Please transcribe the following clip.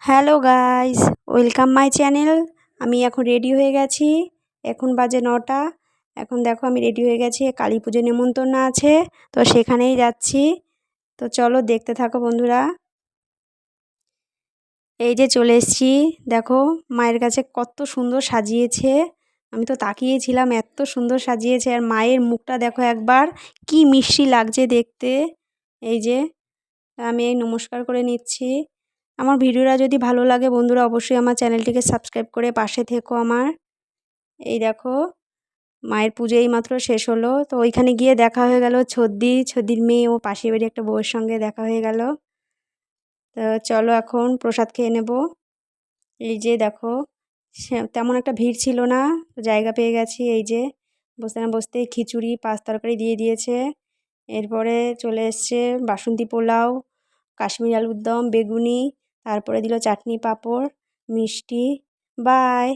Hello guys, welcome my channel. আমি এখন ready হয়ে গেছি। এখন বাজে 9টা। এখন দেখো আমি রেডি হয়ে গেছি, কালী পুজো নেমন্তন্ন আছে, তো সেখানেই যাচ্ছি। তো চলো দেখতে থাকো বন্ধুরা। এই যে চলে এসেছি, দেখো মায়ের কাছে কত সুন্দর সাজিয়েছে। আমি তো তাকিয়েছিলাম, এত সুন্দর সাজিয়েছে। আর মায়ের মুখটা দেখো একবার, কি মিষ্টি লাগছে দেখতে। এই যে আমি এই নমস্কার করে নিচ্ছি। আমার ভিডিওটা যদি ভালো লাগে বন্ধুরা, অবশ্যই আমার চ্যানেলটিকে সাবস্ক্রাইব করে পাশে থেকো আমার। এই দেখো মায়ের পুজো এইমাত্র শেষ হলো, তো ওইখানে গিয়ে দেখা হয়ে গেল ছদ্দির মেয়ে ও পাশের বাড়ি একটা বউয়ের সঙ্গে দেখা হয়ে গেল। তো চলো এখন প্রসাদ খেয়ে নেব। এই যে দেখো তেমন একটা ভিড় ছিল না, তো জায়গা পেয়ে গেছি। এই যে বসতে না বসতেই খিচুড়ি পাঁচ তরকারি দিয়ে দিয়েছে। এরপরে চলে এসছে বাসন্তী পোলাও, কাশ্মীরি আলুর দম, বেগুনি, তারপরে দিল চাটনি, পাঁপড়, মিষ্টি। বাই।